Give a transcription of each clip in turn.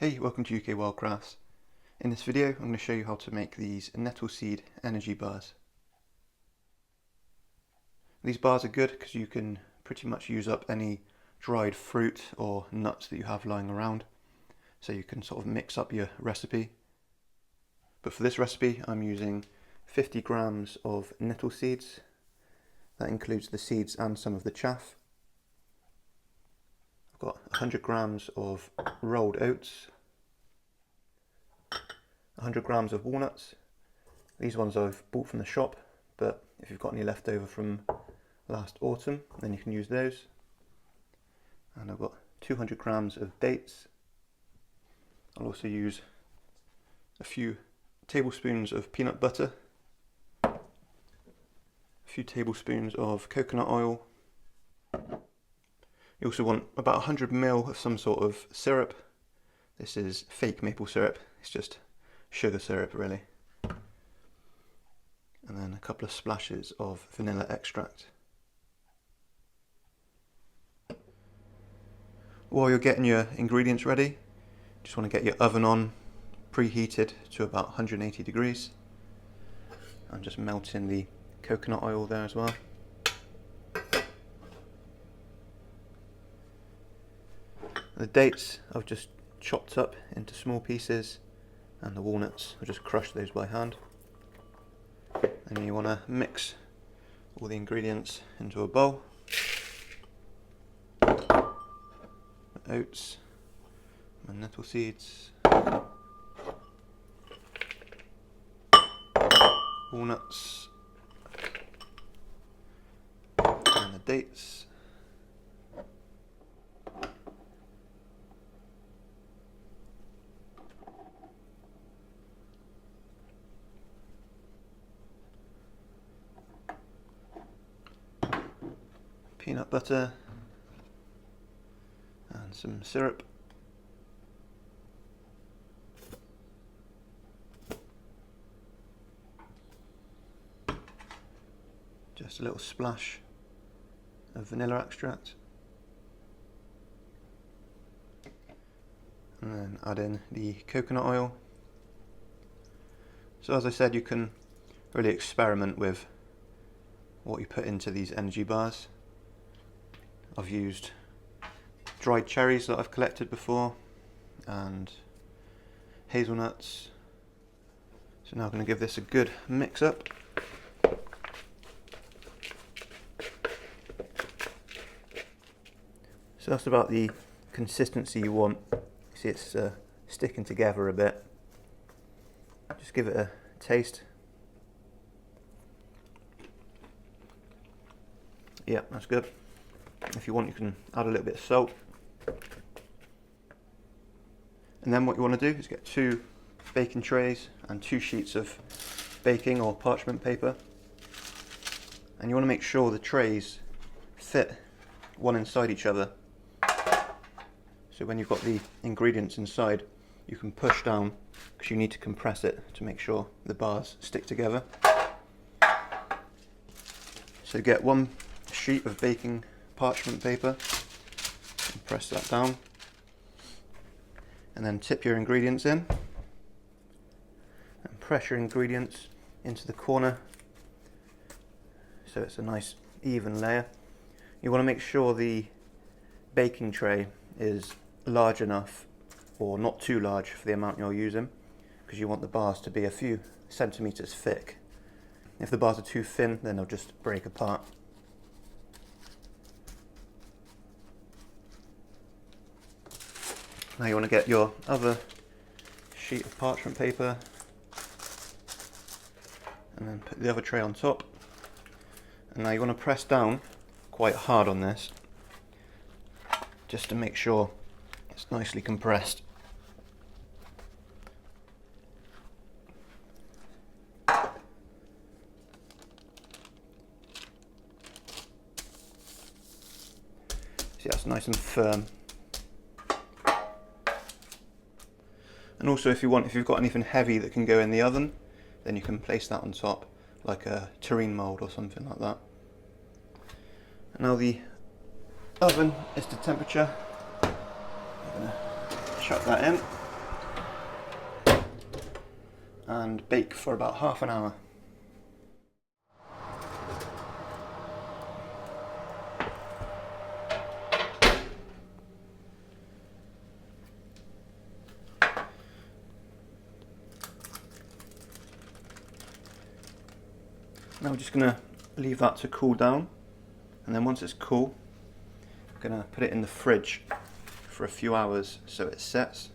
Hey, welcome to UK Wildcrafts. In this video I'm going to show you how to make these nettle seed energy bars. These bars are good because you can pretty much use up any dried fruit or nuts that you have lying around, so you can sort of mix up your recipe. But for this recipe I'm using 50 grams of nettle seeds. That includes the seeds and some of the chaff. I've got 100 grams of rolled oats, 100 grams of walnuts. These ones I've bought from the shop, but if you've got any left over from last autumn, then you can use those. And I've got 200 grams of dates. I'll also use a few tablespoons of peanut butter, a few tablespoons of coconut oil. You also want about 100 ml of some sort of syrup. This is fake maple syrup, it's just sugar syrup really. And then a couple of splashes of vanilla extract. While you're getting your ingredients ready, just want to get your oven on, preheated to about 180 degrees. I'm just melting the coconut oil there as well. The dates I've just chopped up into small pieces, and the walnuts I'll just crush those by hand. And you want to mix all the ingredients into a bowl. Oats, my nettle seeds, walnuts, and the dates. Peanut butter and some syrup. Just a little splash of vanilla extract. And then add in the coconut oil. So as I said, you can really experiment with what you put into these energy bars. I've used dried cherries that I've collected before and hazelnuts. So now I'm going to give this a good mix up. So that's about the consistency you want. You see it's sticking together a bit. Just give it a taste. Yeah, that's good. If you want, you can add a little bit of salt. And then what you want to do is get 2 baking trays and 2 sheets of baking or parchment paper. And you want to make sure the trays fit one inside each other. So when you've got the ingredients inside, you can push down because you need to compress it to make sure the bars stick together. So get 1 sheet of baking parchment paper and press that down, and then tip your ingredients in and press your ingredients into the corner so it's a nice even layer. You want to make sure the baking tray is large enough, or not too large for the amount you're using, because you want the bars to be a few centimeters thick. If the bars are too thin, then they'll just break apart. Now you want to get your other sheet of parchment paper and then put the other tray on top. And now you want to press down quite hard on this just to make sure it's nicely compressed. See, that's nice and firm. And also if you've got anything heavy that can go in the oven, then you can place that on top, like a terrine mould or something like that. And now the oven is to temperature. I'm going to chuck that in. and bake for about half an hour. Now we're just going to leave that to cool down, and then once it's cool, I'm going to put it in the fridge for a few hours so it sets.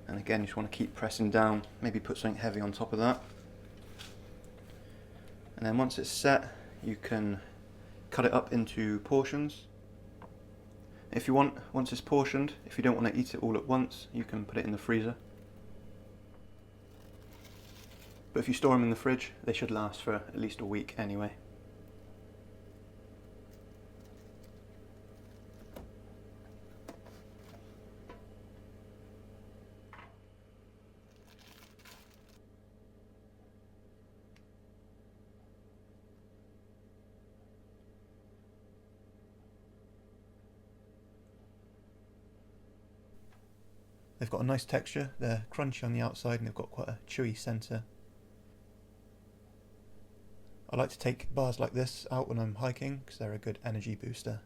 And again, you just want to keep pressing down, maybe put something heavy on top of that. And then once it's set, you can cut it up into portions. If you want, once it's portioned, if you don't want to eat it all at once, you can put it in the freezer. But if you store them in the fridge, they should last for at least a week anyway. They've got a nice texture, they're crunchy on the outside and they've got quite a chewy centre. I like to take bars like this out when I'm hiking because they're a good energy booster.